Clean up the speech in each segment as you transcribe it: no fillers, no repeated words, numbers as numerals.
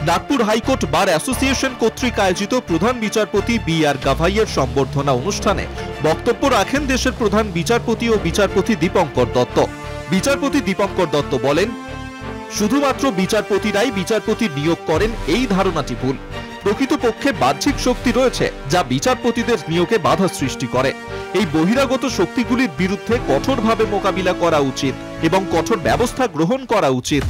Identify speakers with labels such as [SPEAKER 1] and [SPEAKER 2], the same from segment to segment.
[SPEAKER 1] Nagpur high court bar association কর্তৃক আয়োজিত প্রধান বিচারপতি বি.আর. গাভাইয়ের সম্বর্ধনা অনুষ্ঠানে বক্তব্য রাখেন দেশের প্রধান বিচারপতি ও বিচারপতি দীপঙ্কর দত্ত। বিচারপতি দীপঙ্কর দত্ত বলেন, শুধুমাত্র বিচারপতিরাই বিচারপতি নিয়োগ করেন এই ধারণাটি ভুল। প্রকৃতপক্ষে বাহ্যিক শক্তি রয়েছে যা বিচারপতিদের নিয়োগে বাধা সৃষ্টি করে। এই বহিরাগত শক্তিগুলির বিরুদ্ধে কঠোরভাবে মোকাবিলা করা উচিত এবং কঠোর ব্যবস্থা গ্রহণ করা উচিত।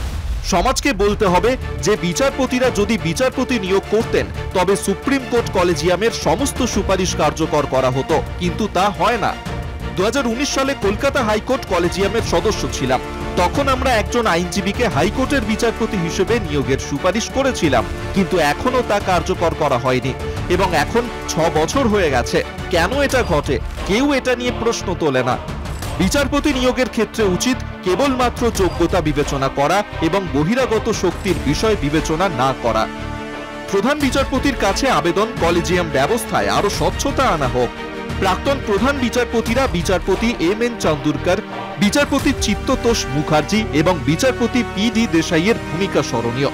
[SPEAKER 1] সমাজকে বলতে হবে যে বিচারপতিরা যদি বিচারপতি নিয়োগ করতেন তবে সুপ্রিম কোর্ট কলেজিয়ামের সমস্ত সুপারিশ কার্যকর করা হতো, কিন্তু তা হয় না। 2019 সালে কলকাতা হাইকোর্ট কলেজিয়ামের সদস্য ছিলাম। তখন আমরা একজন আইনজীবীকে হাইকোর্টের বিচারপতি হিসেবে নিয়োগের সুপারিশ করেছিলাম, কিন্তু এখনো তা কার্যকর করা হয়নি এবং এখন 6 বছর হয়ে গেছে। কেন এটা ঘটে? কেউ এটা নিয়ে প্রশ্ন তোলে না। বিচারপতি নিয়োগের ক্ষেত্রে উচিত কেবলমাত্র যোগ্যতা বিবেচনা করা এবং বহিরাগত শক্তির বিষয় বিবেচনা না করা। প্রধান বিচারপতির কাছে আবেদন, কলেজিয়াম ব্যবস্থায় আরো স্বচ্ছতা আনা হোক। প্রাক্তন প্রধান বিচারপতিরা বিচারপতি এম.এন. চান্দুরকর, বিচারপতি চিত্ততোষ মুখার্জি এবং বিচারপতি পি.ডি. দেশাইয়ের ভূমিকা স্মরণীয়।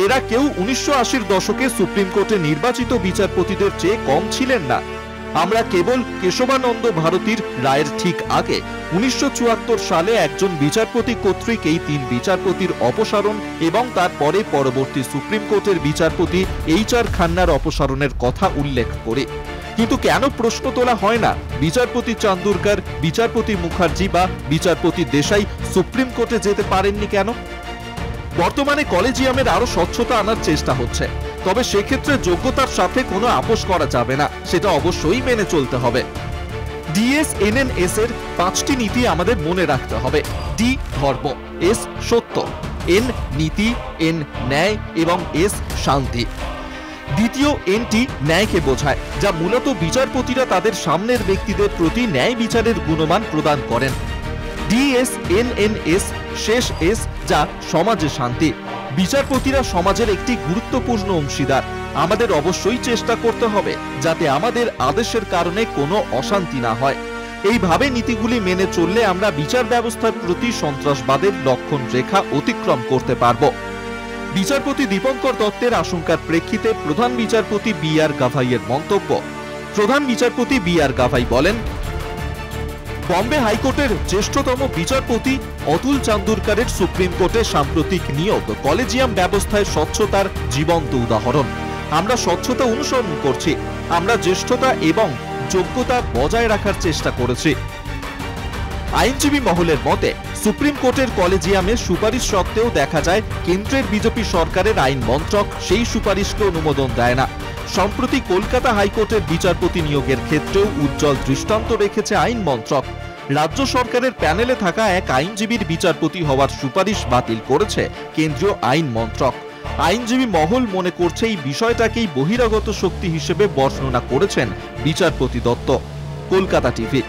[SPEAKER 1] এরা কেউ 1980-র দশকে সুপ্রিম কোর্টে নির্বাচিত বিচারপতিদের চেয়ে কম ছিলেন না। আমরা কেবল কেশবানন্দ ভারতীর রায়ের ঠিক আগে 1974 সালে একজন বিচারপতি কর্তৃক এই 3 বিচারপতির অপসারণ এবং তারপরে পরবর্তী সুপ্রিম কোর্টের বিচারপতি এইচ.আর. খান্নার অপসারণের কথা উল্লেখ করি। কিন্তু কেন প্রশ্ন তোলা হয় না বিচারপতি চান্দুরকর, বিচারপতি মুখার্জি বা বিচারপতি দেশাই সুপ্রিম কোর্টে যেতে পারেননি কেন? বর্তমানে কলেজিয়ামের আরো স্বচ্ছতা আনার চেষ্টা হচ্ছে, তবে সেক্ষেত্রে যোগ্যতার সাথে কোনো আপোষ করা যাবে না, সেটা অবশ্যই মেনে চলতে হবে। DSNNS এর 5টি নীতি আমাদের মনে রাখতে হবে। ডি ধর্ম, এস সত্য, এন নীতি, এন ন্যায় এবং এস শান্তি। দ্বিতীয় এনটি ন্যায়কে বোঝায়, যা মূলত বিচারপতিরা তাদের সামনের ব্যক্তিদের প্রতি ন্যায় বিচারের গুণমান প্রদান করেন। DSNNS শেষ এস, যা সমাজে শান্তি। বিচারপতিরা সমাজের একটি গুরুত্বপূর্ণ অংশীদার। আমাদের অবশ্যই চেষ্টা করতে হবে যাতে আমাদের আদেশের কারণে কোনো অশান্তি না হয়। এইভাবে নীতিগুলি মেনে চললে আমরা বিচার ব্যবস্থার প্রতি সন্ত্রাসবাদের লক্ষণ রেখা অতিক্রম করতে পারব। বিচারপতি দীপঙ্কর দত্তের আশঙ্কার প্রেক্ষিতে প্রধান বিচারপতি বি.আর. গাভাইয়ের মন্তব্য। প্রধান বিচারপতি বি.আর. গাভাই বলেন, বম্বে হাইকোর্টের জ্যেষ্ঠতম বিচারপতি অতুল চান্দুরকরের সুপ্রিম কোর্টে সাম্প্রতিক নিয়োগ কলেজিয়াম ব্যবস্থায় স্বচ্ছতার জীবন্ত উদাহরণ। আমরা স্বচ্ছতা অনুসরণ করছি। আমরা জ্যেষ্ঠতা এবং যোগ্যতা বজায় রাখার চেষ্টা করেছি। আইনজীবী মহলের মতে, সুপ্রিম কোর্টের কলেজিয়ামে সুপারিশ সত্ত্বেও দেখা যায় কেন্দ্রের বিজেপি সরকারের আইন মন্ত্রক সেই সুপারিশকে অনুমোদন দেয় না। সম্প্রতি কলকাতা হাইকোর্টের বিচারপতি নিয়োগের ক্ষেত্রেও উজ্জ্বল দৃষ্টান্ত রেখেছে আইন মন্ত্রক। রাজ্য সরকারের প্যানেলে থাকা এক আইনজীবীর বিচারপতি হওয়ার সুপারিশ বাতিল করেছে কেন্দ্রীয় আইন মন্ত্রক। আইনজীবী মহল মনে করছে এই বিষয়টাকেই বহিরাগত শক্তি হিসেবে বর্ণনা করেছেন বিচারপতি দত্ত। কলকাতা টিভি।